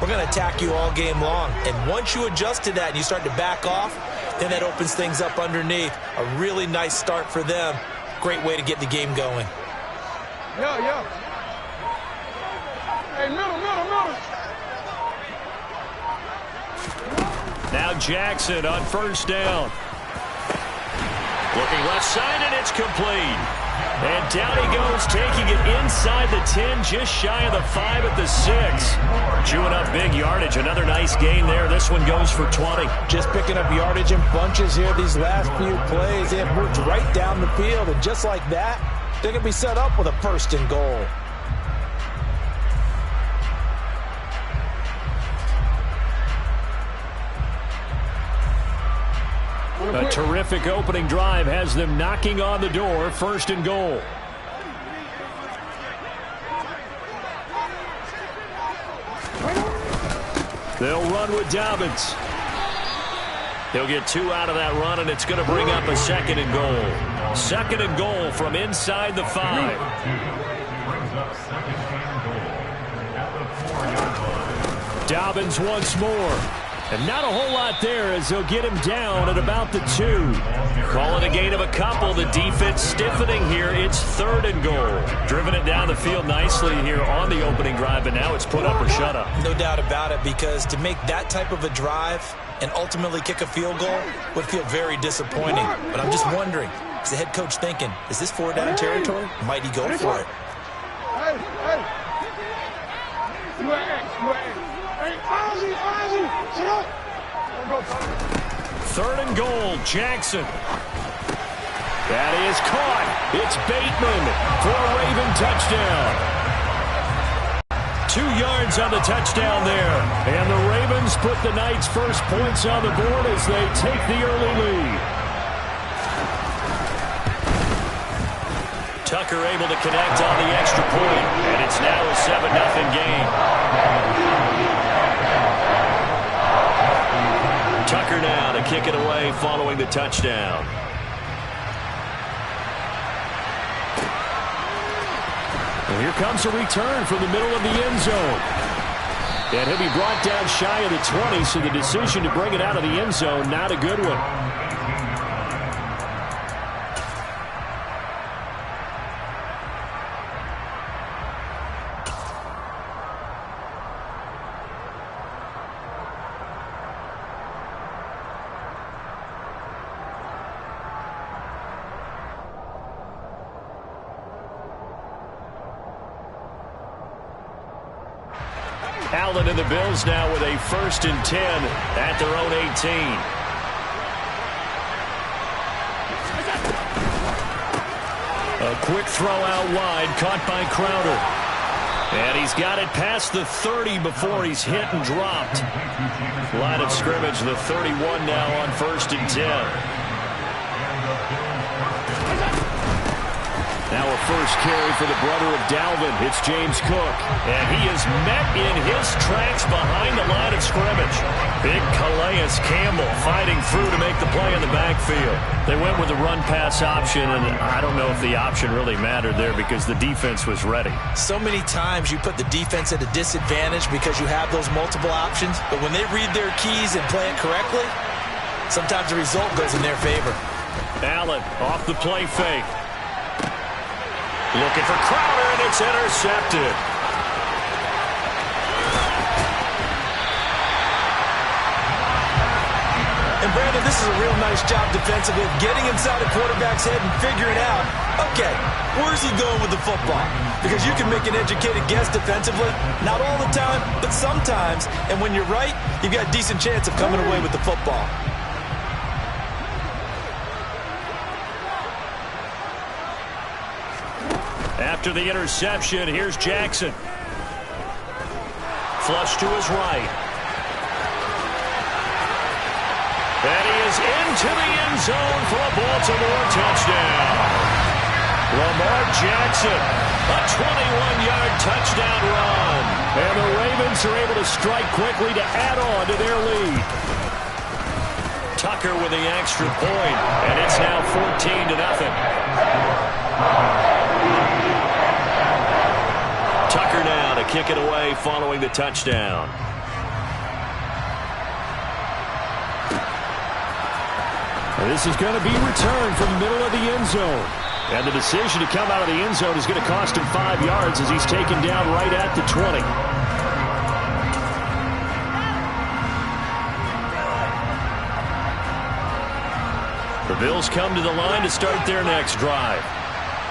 going to attack you all game long. And once you adjust to that and you start to back off, then that opens things up underneath. A really nice start for them. Great way to get the game going. Yeah. Hey, middle. Now Jackson on first down. Looking left side, and it's complete. And down he goes, taking it inside the 10, just shy of the 5 at the 6. Chewing up big yardage. Another nice gain there. This one goes for 20. Just picking up yardage in bunches here these last few plays. They have moved right down the field, and just like that, they're going to be set up with a 1st and goal. A terrific opening drive has them knocking on the door. 1st and goal. They'll run with Dobbins. He'll get 2 out of that run, and it's going to bring up a 2nd and goal. 2nd and goal from inside the 5. Dobbins once more. And not a whole lot there as they'll get him down at about the 2. Call it a gain of a couple. The defense stiffening here. It's 3rd and goal. Driven it down the field nicely here on the opening drive, but now it's put up or shut up. No doubt about it, because to make that type of a drive and ultimately kick a field goal would feel very disappointing. But I'm just wondering, is the head coach thinking, is this 4-down territory? Might he go for it? Hey. Sit up. 3rd and goal, Jackson. That is caught. It's Bateman for a Raven touchdown. 2 yards on the touchdown there. And the Ravens put the Knights' first points on the board as they take the early lead. Tucker able to connect on the extra point, and it's now a 7-0 game. Tucker now to kick it away following the touchdown. And here comes a return from the middle of the end zone. And he'll be brought down shy of the 20, so the decision to bring it out of the end zone, not a good one. Allen and the Bills now with a 1st and 10 at their own 18. A quick throw out wide, caught by Crowder. And he's got it past the 30 before he's hit and dropped. Line of scrimmage, the 31 now on 1st and 10. Now a first carry for the brother of Dalvin. It's James Cook. And he is met in his tracks behind the line of scrimmage. Big Calais Campbell fighting through to make the play in the backfield. They went with the run-pass option, and I don't know if the option really mattered there because the defense was ready. So many times you put the defense at a disadvantage because you have those multiple options, but when they read their keys and play it correctly, sometimes the result goes in their favor. Allen off the play fake. Looking for Crowder, and it's intercepted. And Brandon, this is a real nice job defensively of getting inside a quarterback's head and figuring out, okay, where's he going with the football? Because you can make an educated guess defensively, not all the time, but sometimes. And when you're right, you've got a decent chance of coming away with the football. After the interception, here's Jackson. Flush to his right. And he is into the end zone for a Baltimore touchdown. Lamar Jackson, a 21-yard touchdown run. And the Ravens are able to strike quickly to add on to their lead. Tucker with the extra point, and it's now 14-0. Tucker now to kick it away following the touchdown. And this is going to be returned from the middle of the end zone. And the decision to come out of the end zone is going to cost him 5 yards as he's taken down right at the 20. The Bills come to the line to start their next drive.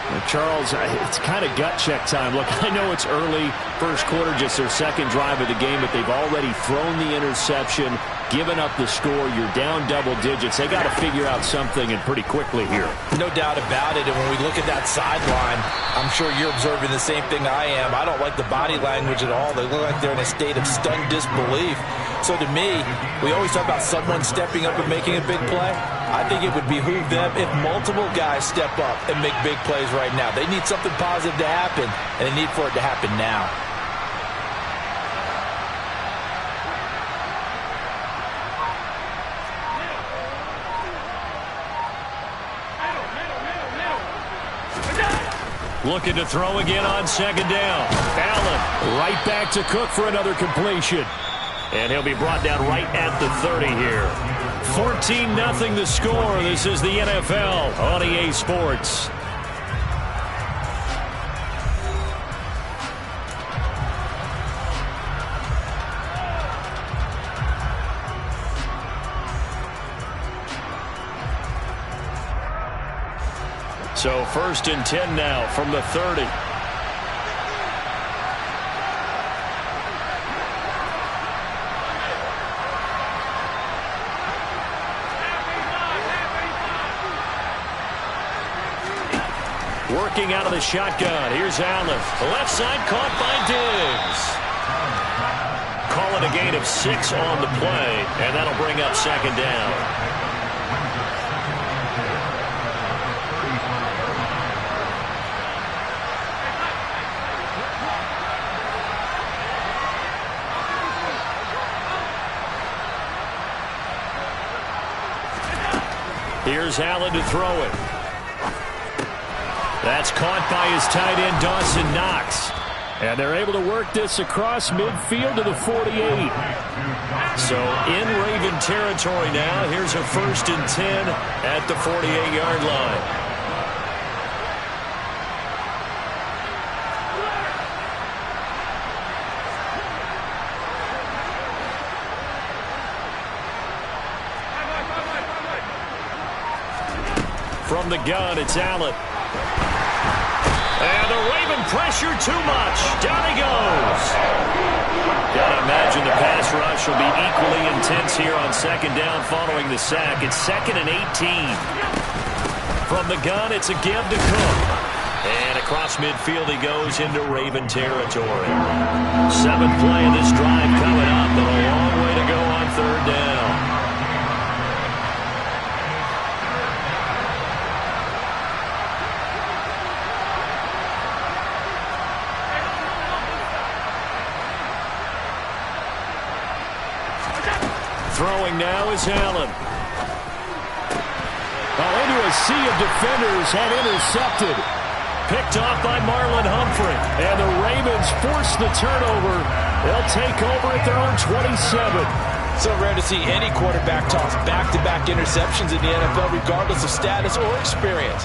Well, Charles, it's kind of gut check time. Look, I know it's early, first quarter, just their second drive of the game, but they've already thrown the interception, given up the score. You're down double digits. They got to figure out something, and pretty quickly here. No doubt about it. And when we look at that sideline, I'm sure you're observing the same thing I am. I don't like the body language at all. They look like they're in a state of stunned disbelief. So to me, we always talk about someone stepping up and making a big play. I think it would behoove them if multiple guys step up and make big plays right now. They need something positive to happen, and they need for it to happen now. Looking to throw again on second down. Allen right back to Cook for another completion. And he'll be brought down right at the 30 here. 14-0 the score. This is the NFL on EA Sports. So 1st and 10 now from the 30. Working out of the shotgun. Here's Allen. Left side caught by Diggs. Call it a gain of 6 on the play, and that'll bring up second down. Here's Allen to throw it. That's caught by his tight end, Dawson Knox. And they're able to work this across midfield to the 48. So in Raven territory now. Here's a 1st and 10 at the 48-yard line. From the gun, it's Allen. And the Raven pressure too much. Down he goes. Gotta imagine the pass rush will be equally intense here on second down following the sack. It's 2nd and 18. From the gun, it's a give to Cook. And across midfield he goes into Raven territory. 7th play of this drive coming up, but a long way to go on 3rd down. Throwing now is Allen. Into a sea of defenders and intercepted. Picked off by Marlon Humphrey. And the Ravens force the turnover. They'll take over at their own 27. So rare to see any quarterback toss back-to-back interceptions in the NFL, regardless of status or experience.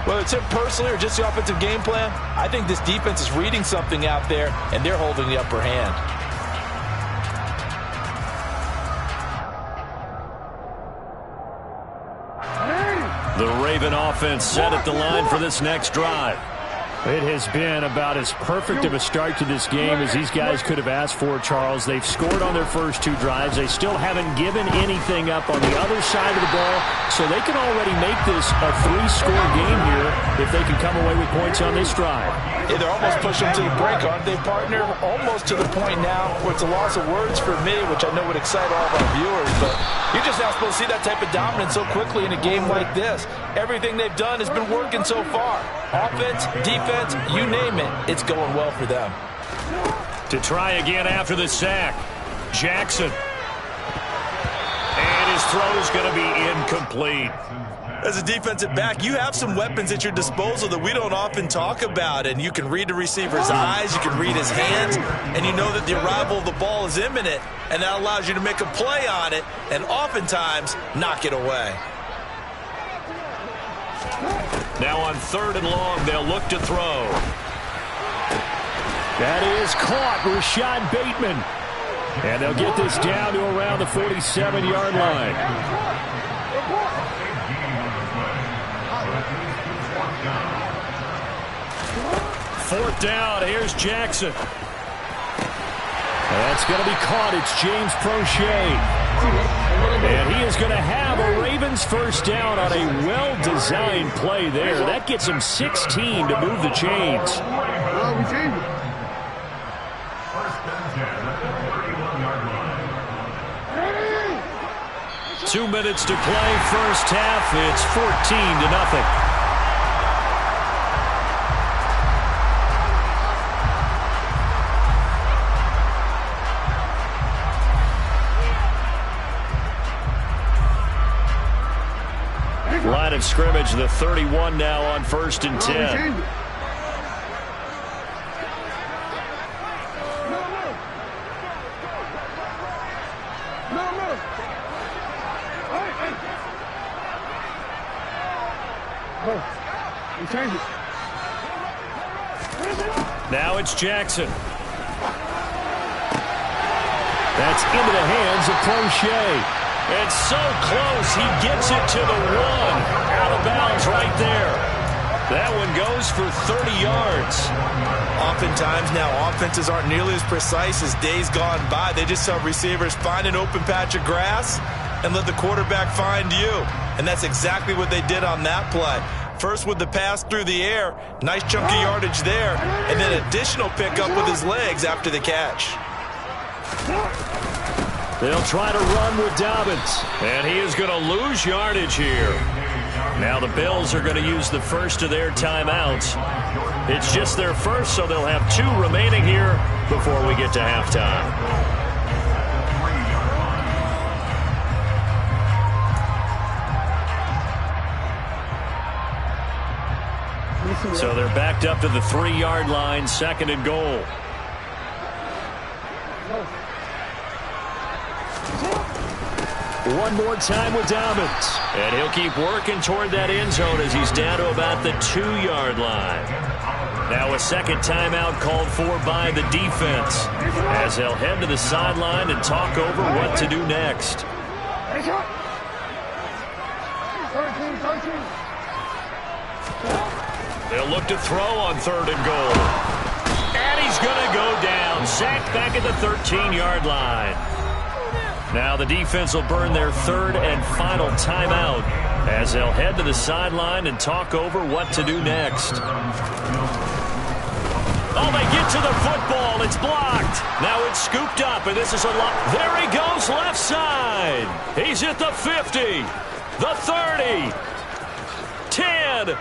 Whether it's him personally or just the offensive game plan, I think this defense is reading something out there, and they're holding the upper hand. The Raven offense set at the line for this next drive. It has been about as perfect of a start to this game as these guys could have asked for, Charles. They've scored on their first 2 drives. They still haven't given anything up on the other side of the ball, so they can already make this a 3-score game here if they can come away with points on this drive. Yeah, they're almost pushing them to the brink, aren't they, partner? Almost to the point now where it's a loss of words for me, which I know would excite all of our viewers, but you're just not supposed to see that type of dominance so quickly in a game like this. Everything they've done has been working so far. Offense, defense, you name it, it's going well for them. To try again after the sack, Jackson. And his throw is going to be incomplete. As a defensive back, you have some weapons at your disposal that we don't often talk about, and you can read the receiver's eyes, you can read his hands, and you know that the arrival of the ball is imminent, and that allows you to make a play on it and oftentimes knock it away. Now on 3rd and long, they'll look to throw. That is caught, Rashad Bateman. And they'll get this down to around the 47-yard line. 4th down, here's Jackson. That's going to be caught. It's James Prochet. And he is going to have a Ravens first down on a well-designed play there. That gets him 16 to move the chains. 2 minutes to play, first half. It's 14-0. Line of scrimmage, the 31 now on 1st and 10. Now it's Jackson. That's into the hands of Prochet. It's so close, he gets it to the 1. Out of bounds right there. That one goes for 30 yards. Oftentimes now, offenses aren't nearly as precise as days gone by. They just have receivers find an open patch of grass and let the quarterback find you. And that's exactly what they did on that play. First with the pass through the air, nice chunk of yardage there, and then additional pickup with his legs after the catch. They'll try to run with Dobbins, and he is going to lose yardage here. Now the Bills are going to use the first of their timeouts. It's just their first, so they'll have 2 remaining here before we get to halftime. So they're backed up to the 3-yard line, 2nd and goal. One more time with Dobbins. And he'll keep working toward that end zone as he's down to about the 2-yard line. Now a second timeout called for by the defense as they'll head to the sideline and talk over what to do next. They'll look to throw on 3rd and goal. And he's going to go down. Sacked back at the 13-yard line. Now the defense will burn their 3rd and final timeout as they'll head to the sideline and talk over what to do next. Oh, they get to the football. It's blocked. Now it's scooped up, and this is a lot. There he goes, left side. He's at the 50, the 30, 10,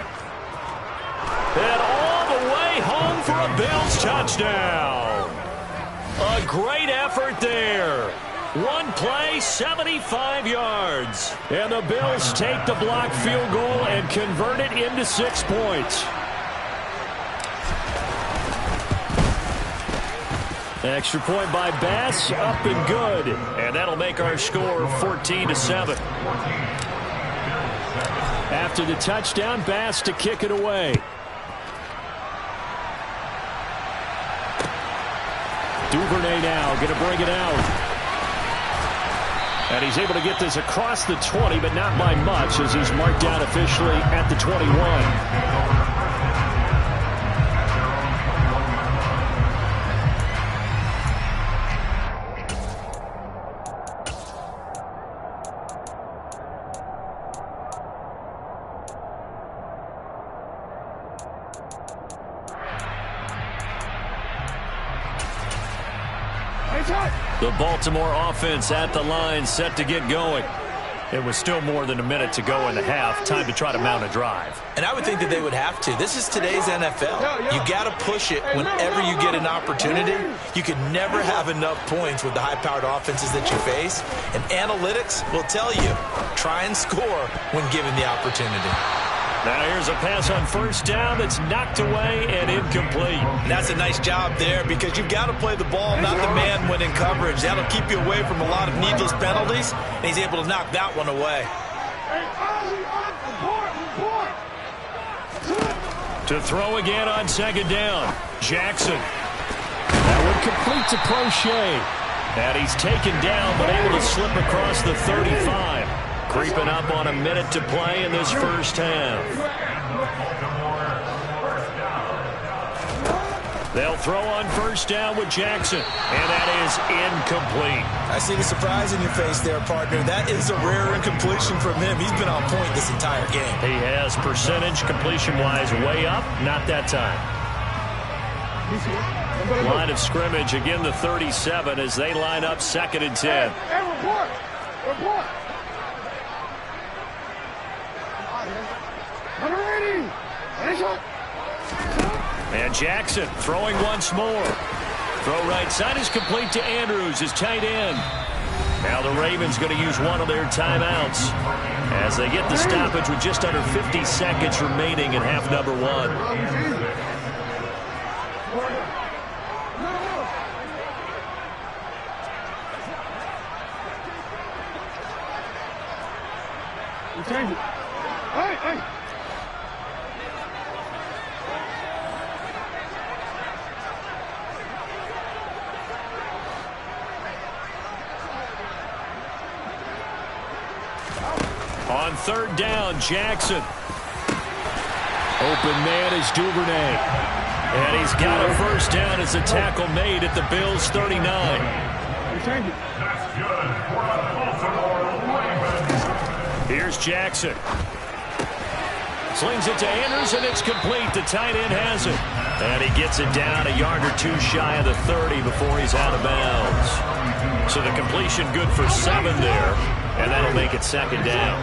and all the way home for a Bills touchdown. A great effort there. One play, 75 yards. And the Bills take the blocked field goal and convert it into 6 points. Extra point by Bass, up and good. And that'll make our score 14-7. After the touchdown, Bass to kick it away. Duvernay now going to bring it out. And he's able to get this across the 20, but not by much as he's marked down officially at the 21. The Baltimore offense at the line, set to get going. It was still more than a minute to go in the half. Time to try to mount a drive. And I would think that they would have to. This is today's NFL. You got to push it whenever you get an opportunity. You can never have enough points with the high-powered offenses that you face. And analytics will tell you, try and score when given the opportunity. Now here's a pass on 1st down that's knocked away and incomplete. And that's a nice job there because you've got to play the ball, not the man when in coverage. That'll keep you away from a lot of needless penalties, and he's able to knock that one away. To throw again on second down. Jackson. That one complete to Crochet. And he's taken down, but able to slip across the 35. Creeping up on a minute to play in this first half. They'll throw on first down with Jackson, and that is incomplete. I see the surprise in your face there, partner. That is a rare incompletion from him. He's been on point this entire game. He has percentage completion-wise way up, not that time. Line of scrimmage, again the 37 as they line up 2nd and 10. Hey, report! Report! And Jackson throwing once more. Throw right side is complete to Andrews, his tight end. Now the Ravens going to use one of their timeouts as they get the stoppage with just under 50 seconds remaining in half number 1. Change it. Hey! On 3rd down, Jackson. Open man is Duvernay. And he's got a first down as a tackle made at the Bills' 39. Change it. Here's Jackson. Slings it to Andrews, and it's complete. The tight end has it. And he gets it down a yard or two shy of the 30 before he's out of bounds. So the completion good for 7 there, and that'll make it 2nd down.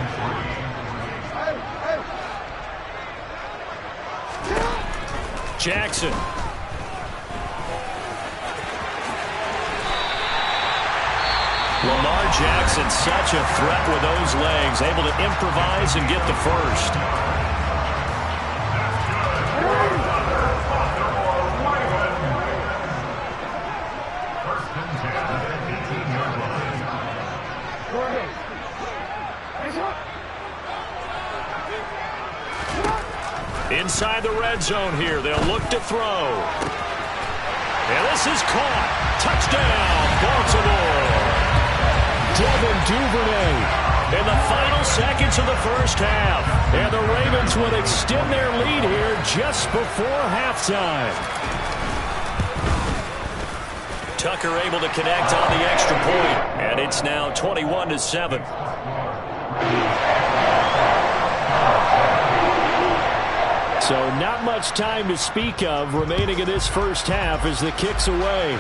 Jackson. Lamar Jackson, such a threat with those legs, able to improvise and get the first. Inside the red zone here, they'll look to throw. And this is caught. Touchdown, Baltimore. Devin Duvernay in the final seconds of the first half. And the Ravens will extend their lead here just before halftime. Tucker able to connect on the extra point. And it's now 21-7. So not much time to speak of remaining in this first half as the kick's away.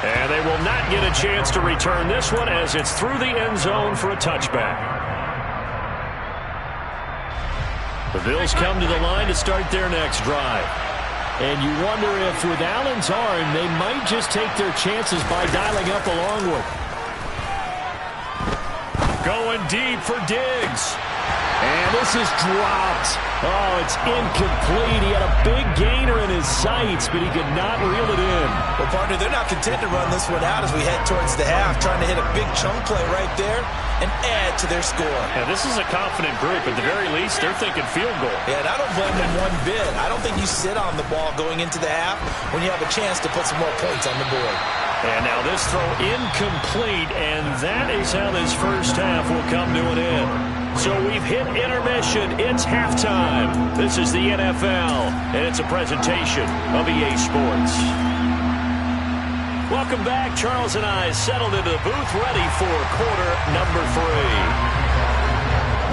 And they will not get a chance to return this one as it's through the end zone for a touchback. The Bills come to the line to start their next drive. And you wonder if with Allen's arm, they might just take their chances by dialing up a long one. Going deep for Diggs. And this is dropped. Oh, it's incomplete. He had a big gainer in his sights, but he could not reel it in. Well, partner, they're not content to run this one out as we head towards the half, trying to hit a big chunk play right there and add to their score. Yeah, this is a confident group. At the very least, they're thinking field goal. Yeah, and I don't blame them one bit. I don't think you sit on the ball going into the half when you have a chance to put some more points on the board. And now this throw incomplete, and that is how this first half will come to an end. So we've hit intermission. It's halftime. This is the NFL, and it's a presentation of EA Sports. Welcome back. Charles and I settled into the booth, ready for quarter number 3.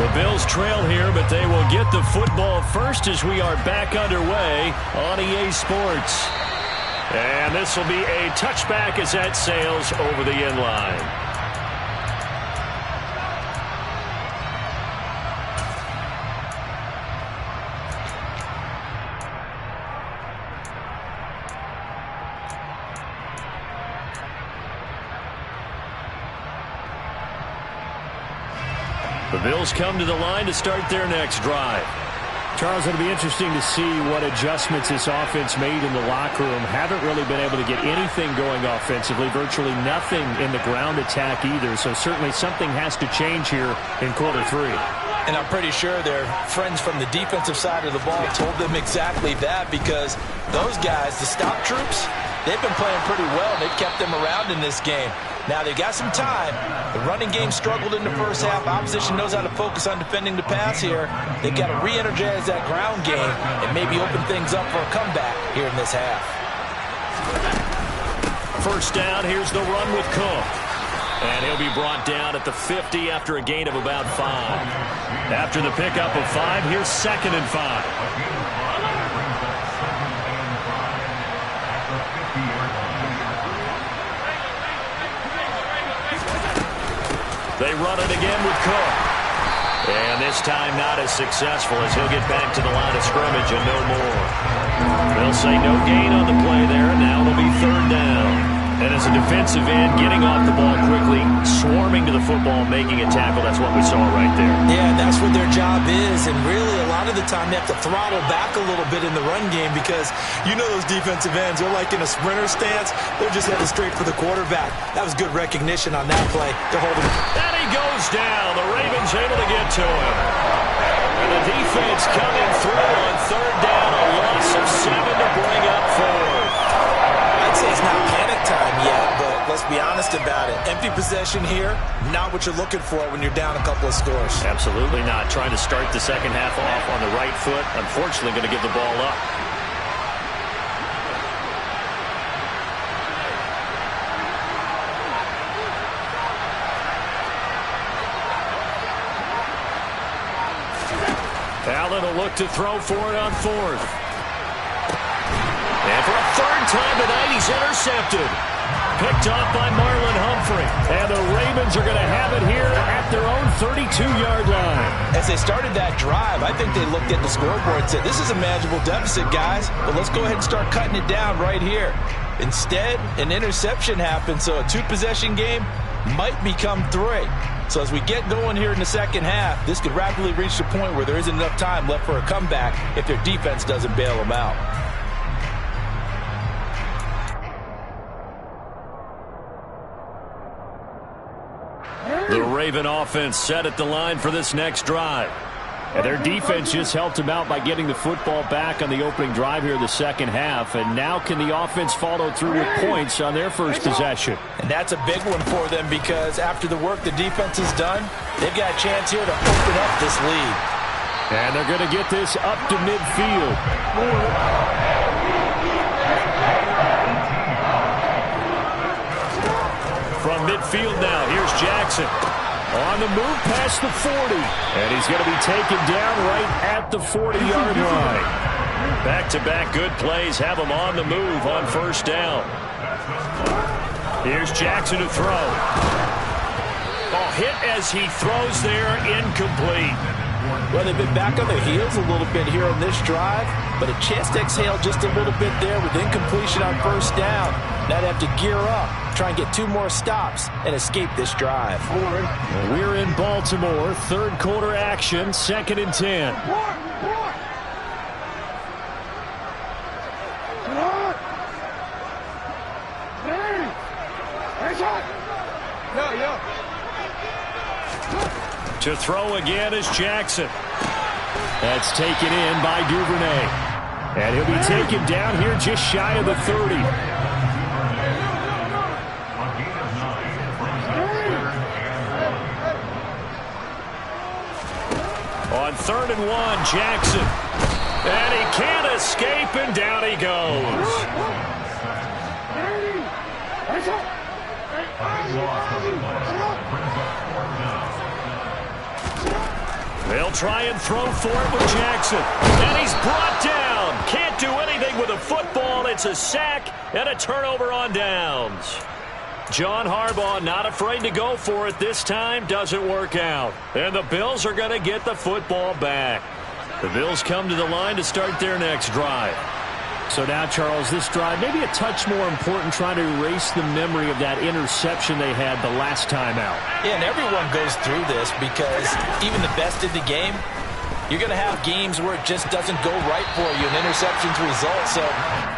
The Bills trail here, but they will get the football first as we are back underway on EA Sports. And this will be a touchback as that sails over the end line. The Bills come to the line to start their next drive. Charles, it'll be interesting to see what adjustments this offense made in the locker room. Haven't really been able to get anything going offensively, virtually nothing in the ground attack either. So certainly something has to change here in quarter 3. And I'm pretty sure their friends from the defensive side of the ball told them exactly that, because those guys, the stop troops, they've been playing pretty well. They've kept them around in this game. Now, they've got some time. The running game struggled in the first half. Opposition knows how to focus on defending the pass here. They've got to re-energize that ground game and maybe open things up for a comeback here in this half. First down, here's the run with Cook. And he'll be brought down at the 50 after a gain of about 5. After the pickup of 5, here's 2nd and 5. They run it again with Cook. And this time not as successful, as he'll get back to the line of scrimmage and no more. They'll say no gain on the play there. Now it'll be 3rd down. And as a defensive end, getting off the ball quickly, swarming to the football, making a tackle, that's what we saw right there. Yeah, that's what their job is. And really, a lot of the time, they have to throttle back a little bit in the run game, because you know those defensive ends, they're like in a sprinter stance. They're just headed straight for the quarterback. That was good recognition on that play. They're holding. And he goes down. The Ravens able to get to him. And the defense coming through on 3rd down, a loss of 7 to bring up 4th. I'd say it's not panic time yet, but let's be honest about it. Empty possession here, not what you're looking for when you're down a couple of scores. Absolutely not. Trying to start the second half off on the right foot. Unfortunately, going to give the ball up. Allen will look to throw for it on 4th. And for a 3rd time tonight, he's intercepted. Picked off by Marlon Humphrey. And the Ravens are going to have it here at their own 32-yard line. As they started that drive, I think they looked at the scoreboard and said, this is a manageable deficit, guys, but let's go ahead and start cutting it down right here. Instead, an interception happened, so a 2-possession game might become 3. So as we get going here in the second half, this could rapidly reach the point where there isn't enough time left for a comeback if their defense doesn't bail them out. The Raven offense set at the line for this next drive. And their defense just helped them out by getting the football back on the opening drive here in the second half. And now can the offense follow through with points on their first possession? And that's a big one for them, because after the work the defense has done, they've got a chance here to open up this lead. And they're going to get this up to midfield. From midfield now, here's Jackson. On the move past the 40. And he's going to be taken down right at the 40-yard line. Back-to-back good plays have him on the move on 1st down. Here's Jackson to throw. Ball hit as he throws there, incomplete. Well, they've been back on their heels a little bit here on this drive, but a chance to exhale just a little bit there with incompletion on 1st down. Now they have to gear up, try and get 2 more stops, and escape this drive. We're in Baltimore, 3rd quarter action, 2nd and 10. To throw again is Jackson. That's taken in by Duvernay. And he'll be taken down here just shy of the 30. On 3rd and 1, Jackson. And he can't escape, and down he goes. They'll try and throw for it with Jackson. And he's brought down. Can't do anything with a football. It's a sack and a turnover on downs. John Harbaugh not afraid to go for it this time. Doesn't work out. And the Bills are going to get the football back. The Bills come to the line to start their next drive. So now, Charles, this drive maybe a touch more important, trying to erase the memory of that interception they had the last time out. Yeah, and everyone goes through this, because even the best in the game, You're going to have games where it just doesn't go right for you, and interceptions result. So,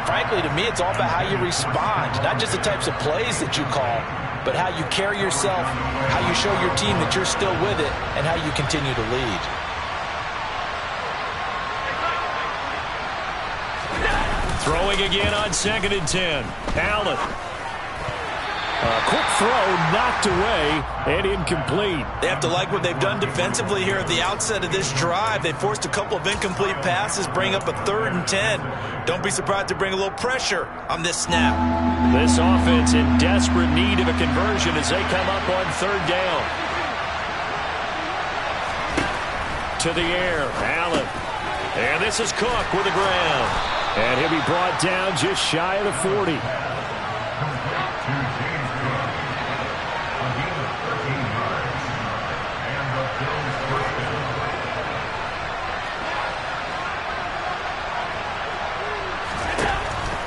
frankly, to me, it's all about how you respond, not just the types of plays that you call, but how you carry yourself, how you show your team that you're still with it, and how you continue to lead. Throwing again on 2nd and 10. Allen. A quick throw knocked away and incomplete. They have to like what they've done defensively here at the outset of this drive. They forced a couple of incomplete passes, bring up a 3rd and 10. Don't be surprised to bring a little pressure on this snap. This offense in desperate need of a conversion as they come up on 3rd down. To the air, Allen. And this is Cook with the ground. And he'll be brought down just shy of the 40.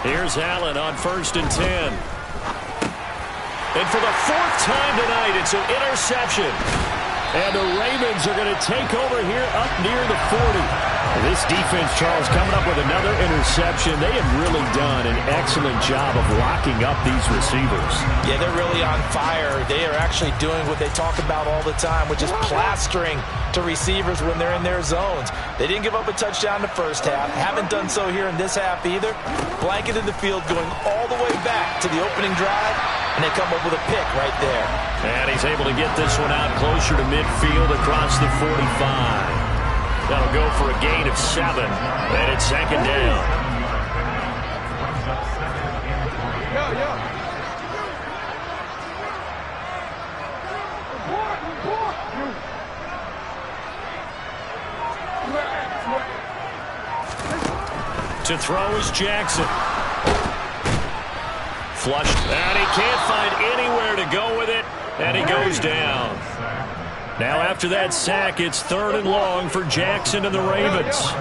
Here's Allen on 1st and 10. And for the 4th time tonight, it's an interception. And the Ravens are going to take over here up near the 40. This defense, Charles, coming up with another interception. They have really done an excellent job of locking up these receivers. Yeah, they're really on fire. They are actually doing what they talk about all the time, which is plastering to receivers when they're in their zones. They didn't give up a touchdown in the first half. Haven't done so here in this half either. Blanketed the field going all the way back to the opening drive, and they come up with a pick right there. And he's able to get this one out closer to midfield across the 45. That'll go for a gain of 7, and it's 2nd down. To throw is Jackson. Flushed, and he can't find anywhere to go with it, and he goes down. Now after that sack, it's 3rd and long for Jackson and the Ravens.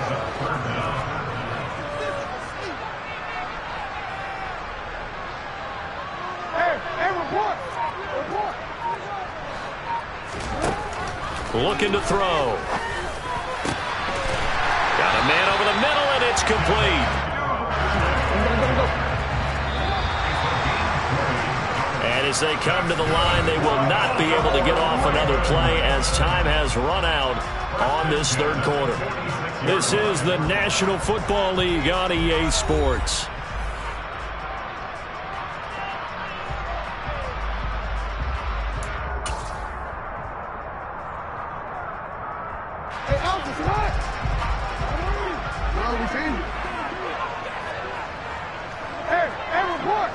Looking to throw. Got a man over the middle, and it's complete. And as they come to the line, they will not be able to get off another play as time has run out on this 3rd quarter. This is the National Football League on EA Sports. Hey, Alex, it's hot. No, we changed it. Hey, report.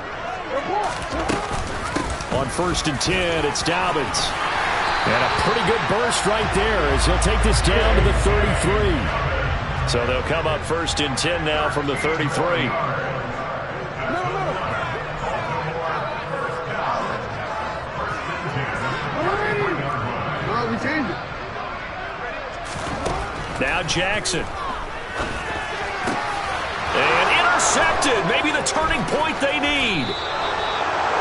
On 1st and 10, it's Dobbins. And a pretty good burst right there as he'll take this down to the 33. So they'll come up 1st and 10 now from the 33. No, we changed it. Now Jackson. And intercepted. Maybe the turning point they need.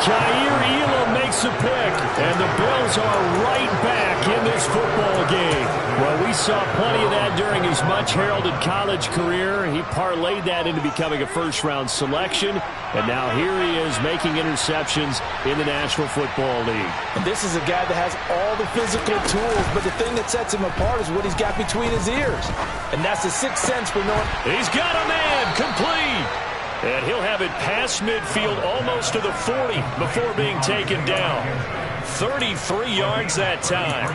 Jair Elam makes a pick, and the Bills are right back in this football game. Well, we saw plenty of that during his much-heralded college career. He parlayed that into becoming a first-round selection, and now here he is making interceptions in the National Football League. And this is a guy that has all the physical tools, but the thing that sets him apart is what he's got between his ears. And that's the sixth sense for knowing. He's got a man, complete. And he'll have it past midfield almost to the 40 before being taken down. 33 yards that time.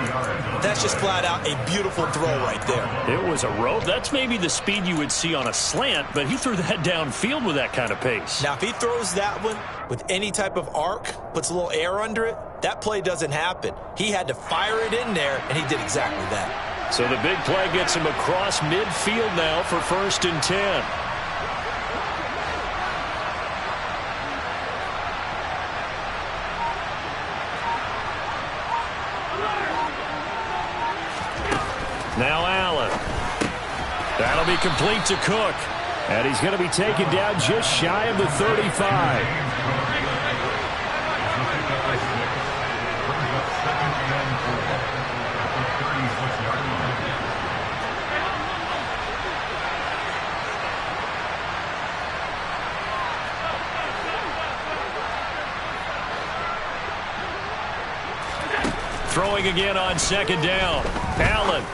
That's just flat out a beautiful throw right there. It was a rope. That's maybe the speed you would see on a slant, but he threw that downfield with that kind of pace. Now, if he throws that one with any type of arc, puts a little air under it, that play doesn't happen. He had to fire it in there, and he did exactly that. So the big play gets him across midfield now for 1st and 10. Now Allen. That'll be complete to Cook. And he's going to be taken down just shy of the 35. Throwing again on second down. Allen.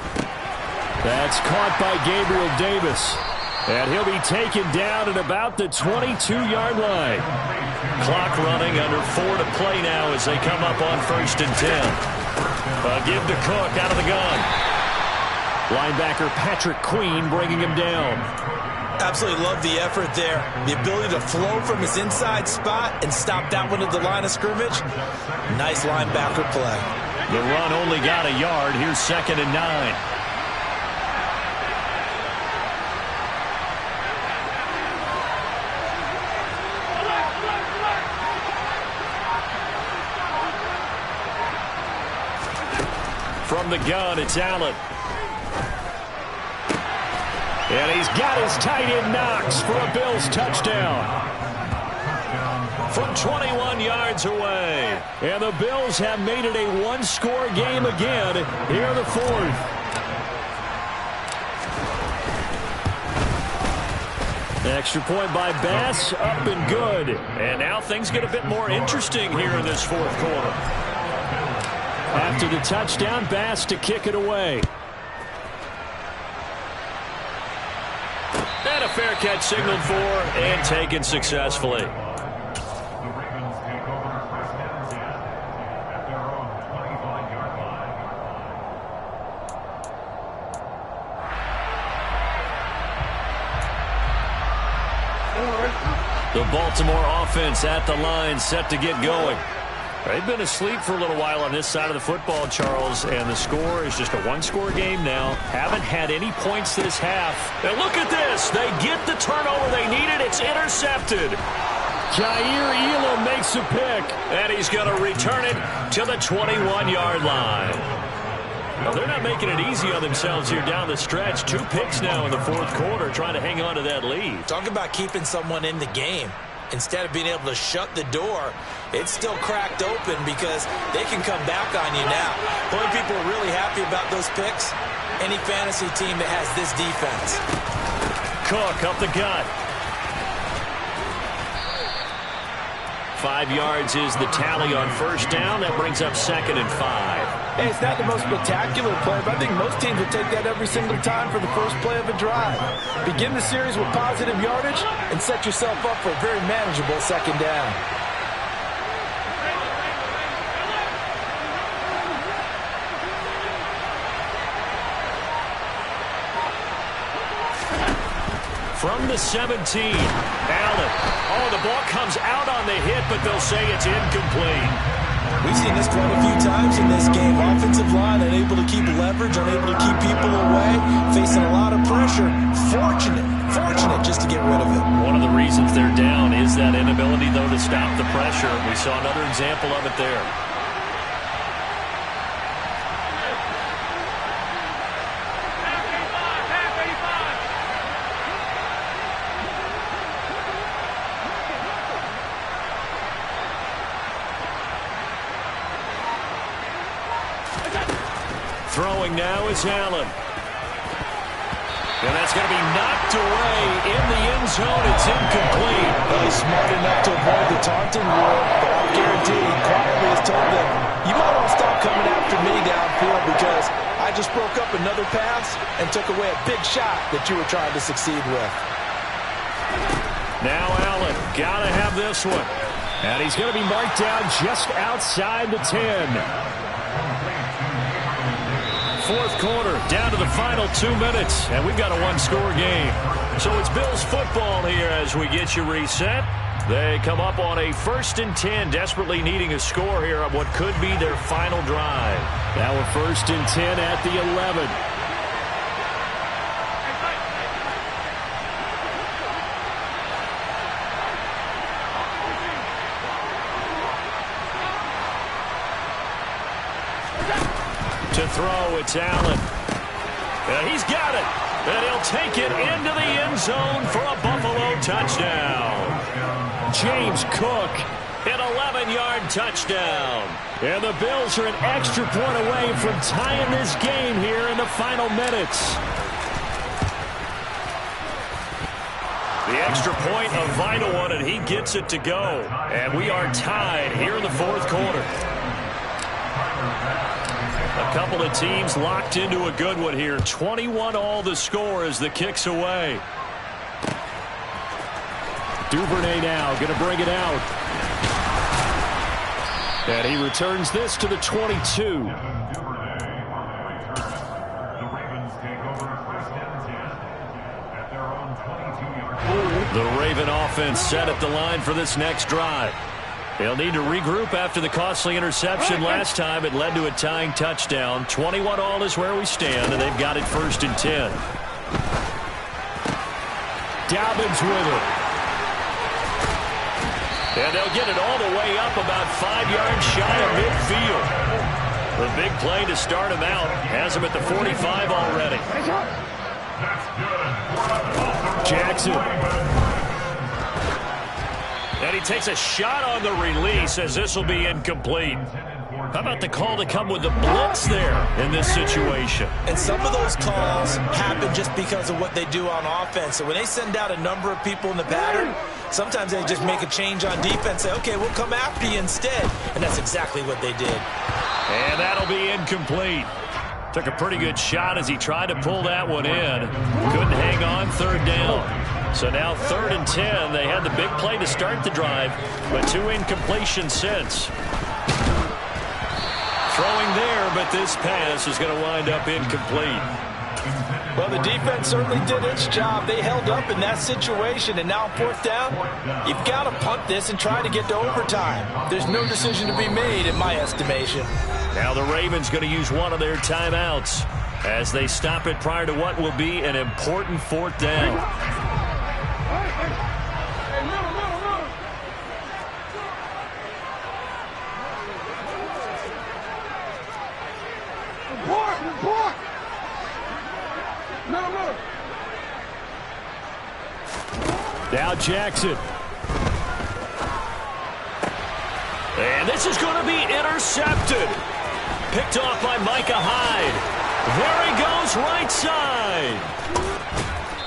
That's caught by Gabriel Davis. And he'll be taken down at about the 22-yard line. Clock running, under 4 to play now as they come up on 1st and 10. Give to Cook out of the gun. Linebacker Patrick Queen bringing him down. Absolutely love the effort there. The ability to flow from his inside spot and stop that one at the line of scrimmage. Nice linebacker play. The run only got a yard. Here's 2nd and 9. From the gun, it's Allen. And he's got his tight end Knox for a Bills touchdown. From 21 yards away. And the Bills have made it a one-score game again here in the 4th. Extra point by Bass, up and good. And now things get a bit more interesting here in this 4th quarter. After the touchdown, Bass to kick it away. And a fair catch signaled for and taken successfully. The Baltimore offense at the line, set to get going. They've been asleep for a little while on this side of the football, Charles, and the score is just a one-score game now. Haven't had any points this half. And look at this. They get the turnover they needed. It's intercepted. Jair Elam makes a pick, and he's going to return it to the 21-yard line. Well, they're not making it easy on themselves here down the stretch. 2 picks now in the 4th quarter, trying to hang on to that lead. Talk about keeping someone in the game. Instead of being able to shut the door, it's still cracked open because they can come back on you now. The only people are really happy about those picks, any fantasy team that has this defense. Cook up the gut. 5 yards is the tally on 1st down. That brings up 2nd and 5. Hey, it's not the most spectacular play, but I think most teams would take that every single time for the first play of a drive. Begin the series with positive yardage and set yourself up for a very manageable 2nd down. From the 17, Allen. Oh, the ball comes out on the hit, but they'll say it's incomplete. We've seen this quite a few times in this game. Offensive line unable to keep leverage, unable to keep people away, facing a lot of pressure. Fortunate just to get rid of it. One of the reasons they're down is that inability, though, to stop the pressure. We saw another example of it there. Throwing now is Allen. And that's going to be knocked away in the end zone. It's incomplete. Well, he's smart enough to avoid the taunting rule, but I'm guaranteed he quietly has told them, you might want to stop coming after me downfield because I just broke up another pass and took away a big shot that you were trying to succeed with. Now Allen, got to have this one. And he's going to be marked down just outside the 10. 4th quarter, down to the final 2 minutes, and we've got a one-score game. So it's Bills football here as we get you reset. They come up on a 1st and 10, desperately needing a score here on what could be their final drive. Now a 1st and 10 at the 11. To throw, it's Allen. And he's got it. And he'll take it into the end zone for a Buffalo touchdown. James Cook, an 11-yard touchdown. And the Bills are an extra point away from tying this game here in the final minutes. The extra point, a vital one, and he gets it to go. And we are tied here in the 4th quarter. A couple of teams locked into a good one here. 21-all the score as the kick's away. Duvernay now going to bring it out. And he returns this to the 22. The Raven offense set at the line for this next drive. They'll need to regroup after the costly interception last time. It led to a tying touchdown. 21-all is where we stand, and they've got it 1st and 10. Dobbins with it. And they'll get it all the way up about 5 yards shy of midfield. The big play to start him out has him at the 45 already. Jackson. And he takes a shot on the release as this will be incomplete. How about the call to come with the blitz there in this situation? And some of those calls happen just because of what they do on offense. So when they send out a number of people in the pattern, sometimes they just make a change on defense, say, okay, we'll come after you instead. And that's exactly what they did. And that'll be incomplete. Took a pretty good shot as he tried to pull that one in. Couldn't hang on 3rd down. So now 3rd and 10. They had the big play to start the drive, but 2 incompletions since. Throwing there, but this pass is going to wind up incomplete. Well, the defense certainly did its job. They held up in that situation, and now 4th down, you've got to punt this and try to get to overtime. There's no decision to be made in my estimation. Now the Ravens going to use one of their timeouts as they stop it prior to what will be an important 4th down. Now Jackson. And this is going to be intercepted. Picked off by Micah Hyde. There he goes right side.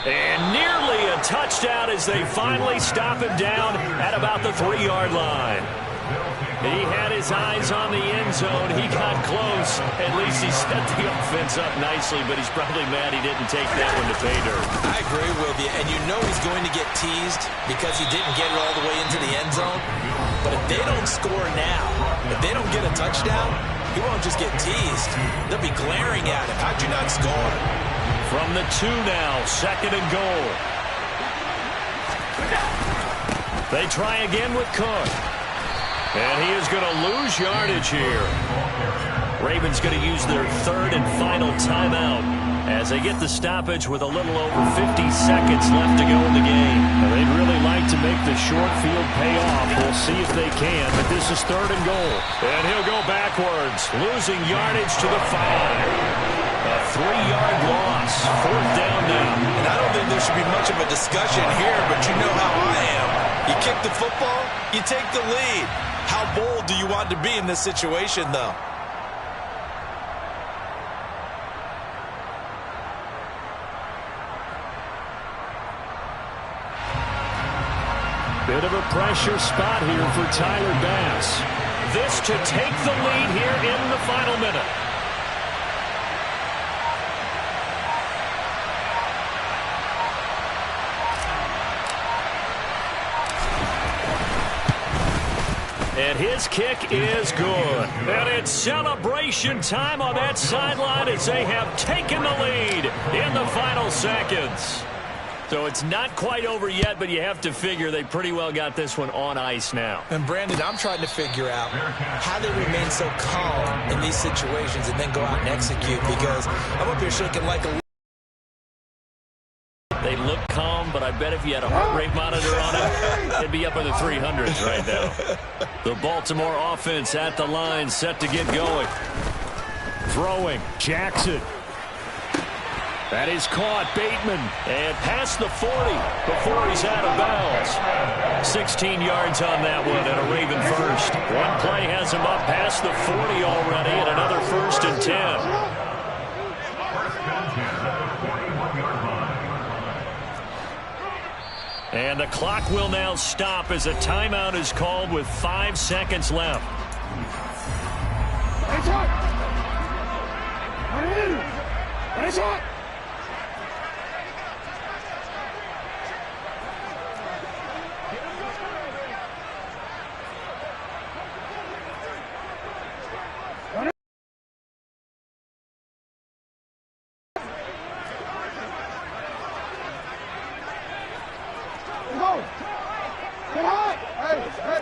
And nearly a touchdown as they finally stop him down at about the 3-yard line. He had his eyes on the end zone. He got close. At least he set the offense up nicely, but he's probably mad he didn't take that one to pay dirt. I agree with you, and you know he's going to get teased because he didn't get it all the way into the end zone. But if they don't score now, if they don't get a touchdown, he won't just get teased. They'll be glaring at him. How'd you not score? From the 2 now, 2nd and goal. They try again with Cook. And he is going to lose yardage here. Ravens going to use their 3rd and final timeout as they get the stoppage with a little over 50 seconds left to go in the game. Now, they'd really like to make the short field pay off. We'll see if they can, but this is 3rd and goal. And he'll go backwards, losing yardage to the 5. A 3-yard loss, 4th down now. And I don't think there should be much of a discussion here, but you know how I am. You kick the football, you take the lead. How bold do you want to be in this situation, though? Bit of a pressure spot here for Tyler Bass. This to take the lead here in the final minute. And his kick is good. And it's celebration time on that sideline as they have taken the lead in the final seconds. So it's not quite over yet, but you have to figure they pretty well got this one on ice now. And Brandon, I'm trying to figure out how they remain so calm in these situations and then go out and execute, because I'm up here shaking like a... They look calm, but I bet if you had a heart rate monitor on it, it'd be up in the 300s right now. The Baltimore offense at the line, set to get going. Throwing, Jackson. That is caught, Bateman. And past the 40 before he's out of bounds. 16 yards on that one and a Raven first. One play has him up past the 40 already and another 1st and 10. And the clock will now stop as a timeout is called with 5 seconds left. Nice shot. Go. Get high. Hey, hey.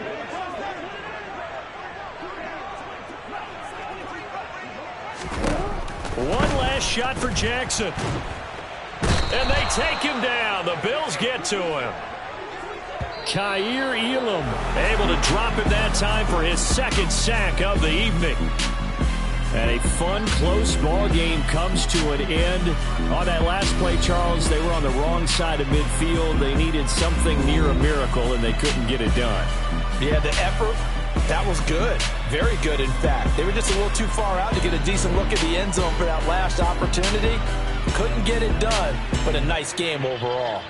One last shot for Jackson. And they take him down. The Bills get to him. Kaiir Elam able to drop him that time for his second sack of the evening. And a fun, close ball game comes to an end. On that last play, Charles, they were on the wrong side of midfield. They needed something near a miracle, and they couldn't get it done. Yeah, the effort, that was good. Very good, in fact. They were just a little too far out to get a decent look at the end zone for that last opportunity. Couldn't get it done, but a nice game overall.